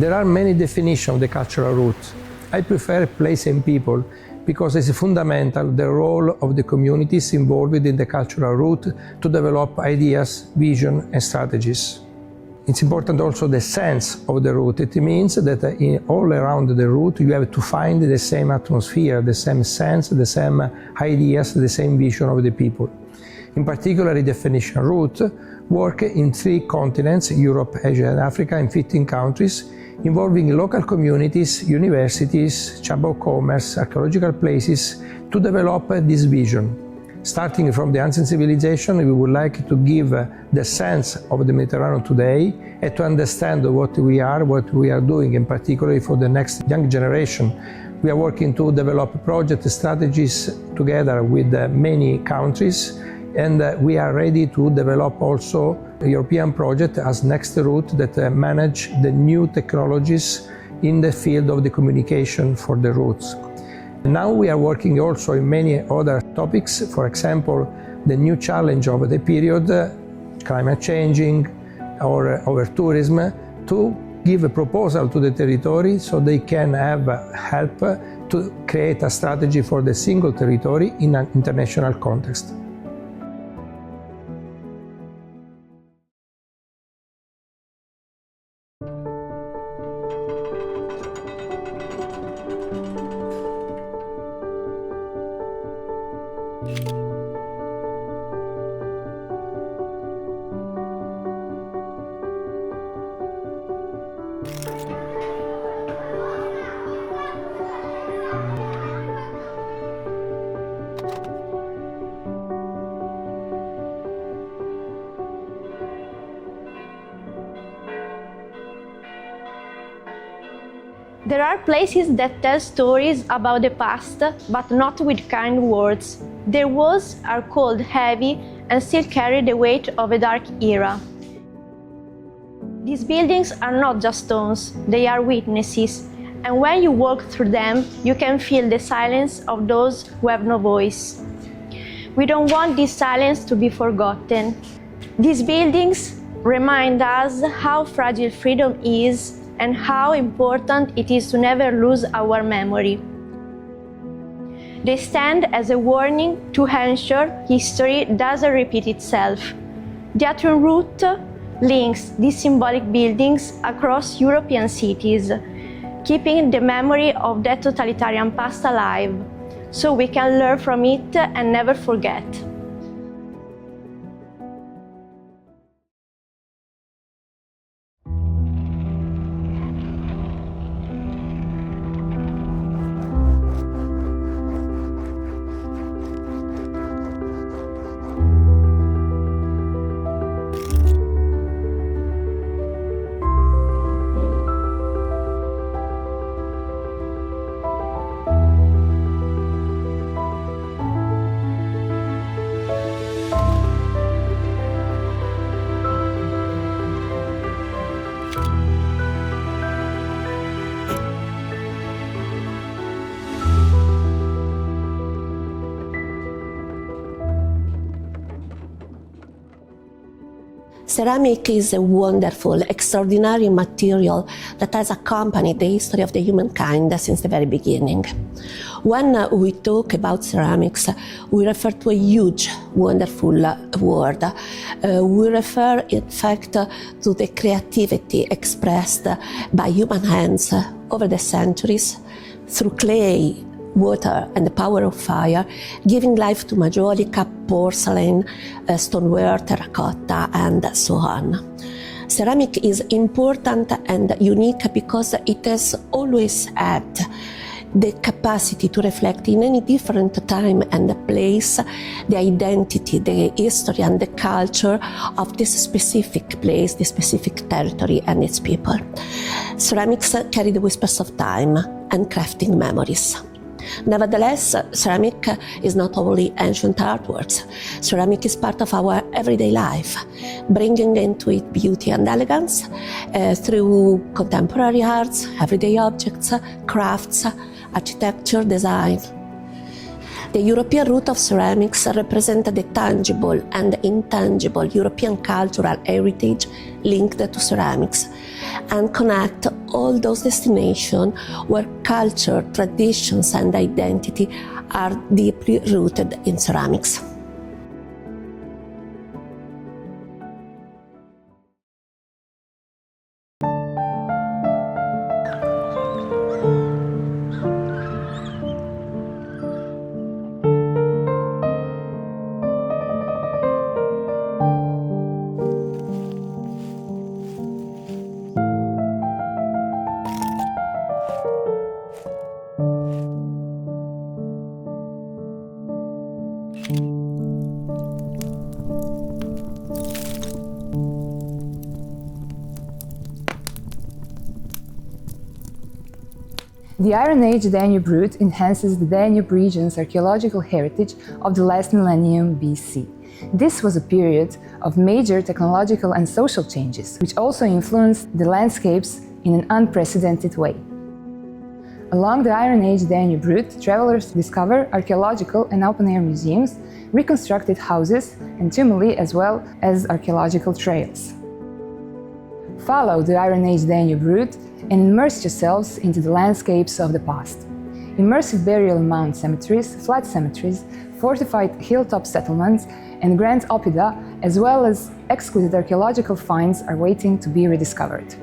There are many definitions of the cultural root. I prefer place and people because it's fundamental the role of the communities involved in the cultural root to develop ideas, vision and strategies. It's important also the sense of the root. It means that all around the root you have to find the same atmosphere, the same sense, the same ideas, the same vision of the people. In particular, the definition root work in 3 continents, Europe, Asia and Africa, in 15 countries, involving local communities, universities, chamber of commerce, archaeological places, to develop this vision. Starting from the ancient civilization, we would like to give the sense of the Mediterranean today and to understand what we are doing, in particular for the next young generation. We are working to develop project strategies together with many countries, and we are ready to develop also a European project as next route that manage the new technologies in the field of the communication for the routes. Now we are working also in many other topics, for example, the new challenge of the period, climate changing or over tourism, to give a proposal to the territory so they can have help to create a strategy for the single territory in an international context. There are places that tell stories about the past, but not with kind words. Their walls are cold, heavy, and still carry the weight of a dark era. These buildings are not just stones, they are witnesses, and when you walk through them, you can feel the silence of those who have no voice. We don't want this silence to be forgotten. These buildings remind us how fragile freedom is and how important it is to never lose our memory. They stand as a warning to ensure history doesn't repeat itself. The atrium route links these symbolic buildings across European cities, keeping the memory of that totalitarian past alive, so we can learn from it and never forget. Ceramic is a wonderful, extraordinary material that has accompanied the history of the humankind since the very beginning. When we talk about ceramics, we refer to a huge, wonderful word. We refer, in fact, to the creativity expressed by human hands over the centuries through clay, water and the power of fire, giving life to majolica, porcelain, stoneware, terracotta, and so on. Ceramic is important and unique because it has always had the capacity to reflect in any different time and place the identity, the history and the culture of this specific place, this specific territory and its people. Ceramics carry the whispers of time and crafting memories. Nevertheless, ceramic is not only ancient artworks. Ceramic is part of our everyday life, bringing into it beauty and elegance through contemporary arts, everyday objects, crafts, architecture, design. The European root of ceramics represents the tangible and intangible European cultural heritage linked to ceramics and connect all those destinations where culture, traditions, and identity are deeply rooted in ceramics. The Iron Age Danube route enhances the Danube region's archaeological heritage of the last millennium BC. This was a period of major technological and social changes, which also influenced the landscapes in an unprecedented way. Along the Iron Age Danube route, travelers discover archaeological and open-air museums, reconstructed houses and tumuli, as well as archaeological trails. Follow the Iron Age Danube route and immerse yourselves into the landscapes of the past. Immersive burial mound cemeteries, flat cemeteries, fortified hilltop settlements, and grand oppida, as well as exquisite archaeological finds, are waiting to be rediscovered.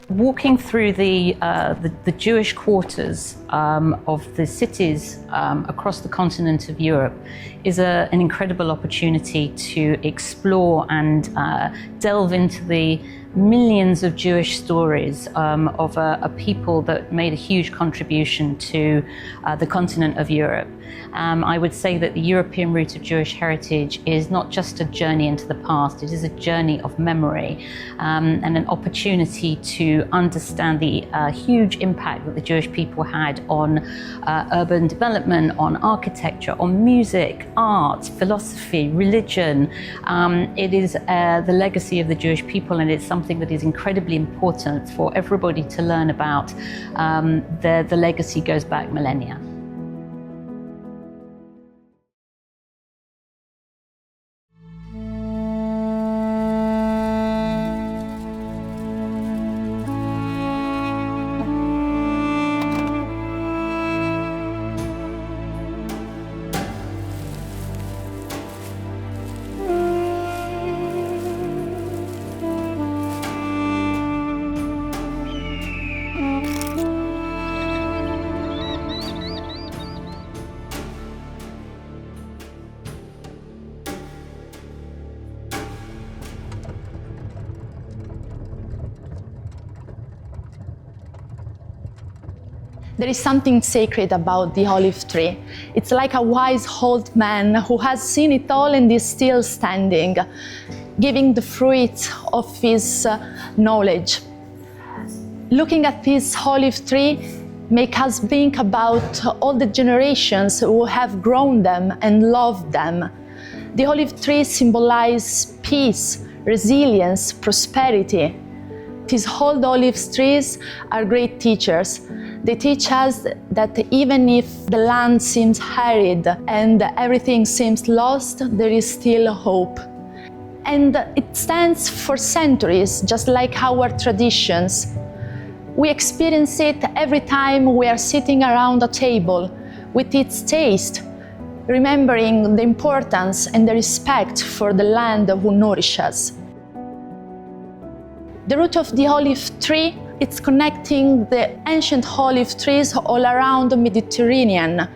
Walking through the Jewish quarters of the cities across the continent of Europe is an incredible opportunity to explore and delve into the millions of Jewish stories of a people that made a huge contribution to the continent of Europe. I would say that the European route of Jewish heritage is not just a journey into the past, it is a journey of memory and an opportunity to understand the huge impact that the Jewish people had on urban development, on architecture, on music, art, philosophy, religion. It is the legacy of the Jewish people, and it's something that is incredibly important for everybody to learn about. The legacy goes back millennia. There is something sacred about the olive tree. It's like a wise old man who has seen it all and is still standing, giving the fruit of his knowledge. Looking at this olive tree makes us think about all the generations who have grown them and loved them. The olive tree symbolizes peace, resilience, prosperity. These old olive trees are great teachers. They teach us that even if the land seems arid and everything seems lost, there is still hope. And it stands for centuries, just like our traditions. We experience it every time we are sitting around a table with its taste, remembering the importance and the respect for the land who nourishes us. The root of the olive tree, it's connecting the ancient olive trees all around the Mediterranean,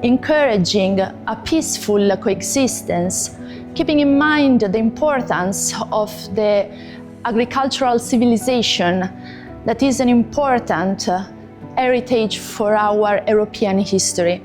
encouraging a peaceful coexistence, keeping in mind the importance of the agricultural civilization that is an important heritage for our European history.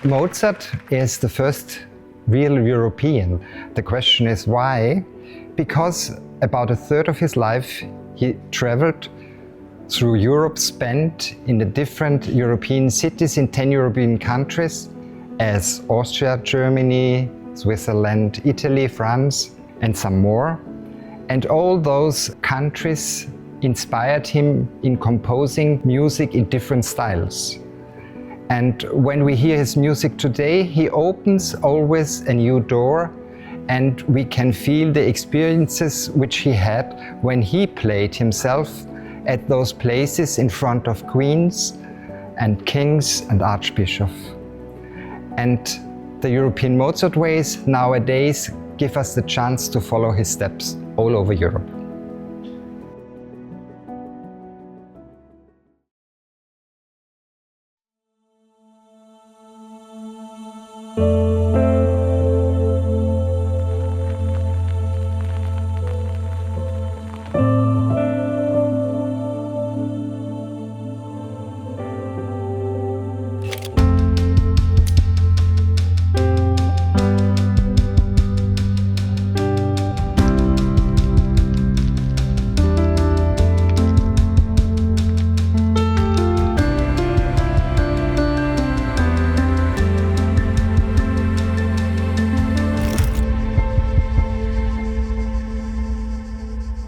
Mozart is the first real European. The question is why? Because about a third of his life he traveled through Europe, spent in the different European cities in 10 European countries as Austria, Germany, Switzerland, Italy, France, and some more. And all those countries inspired him in composing music in different styles. And when we hear his music today, he opens always a new door, and we can feel the experiences which he had when he played himself at those places in front of queens and kings and archbishops. And the European Mozart ways nowadays give us the chance to follow his steps all over Europe.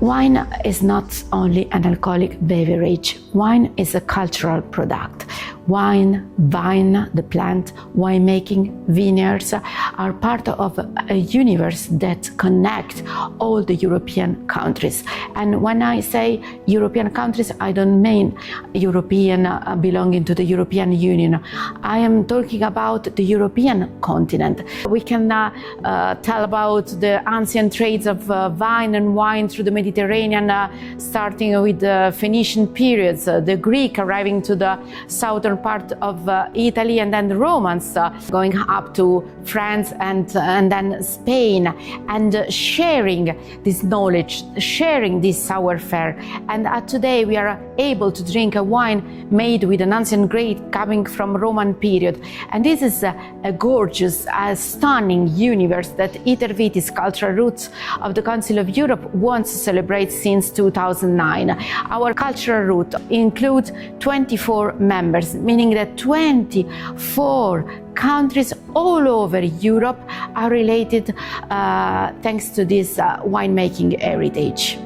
Wine is not only an alcoholic beverage. Wine is a cultural product. Wine, vine, the plant, winemaking, vineyards are part of a universe that connects all the European countries. And when I say European countries, I don't mean European belonging to the European Union. I am talking about the European continent. We can tell about the ancient trades of vine and wine through the Mediterranean, starting with the Phoenician periods, the Greek arriving to the southern part of Italy, and then the Romans going up to France and then Spain, and sharing this knowledge, sharing this savoir-faire. And today we are able to drink a wine made with an ancient grape coming from Roman period. And this is a gorgeous, stunning universe that Iter Vitis Cultural Roots of the Council of Europe wants to celebrate since 2009. Our cultural route includes 24 members, meaning that 24 countries all over Europe are related thanks to this winemaking heritage.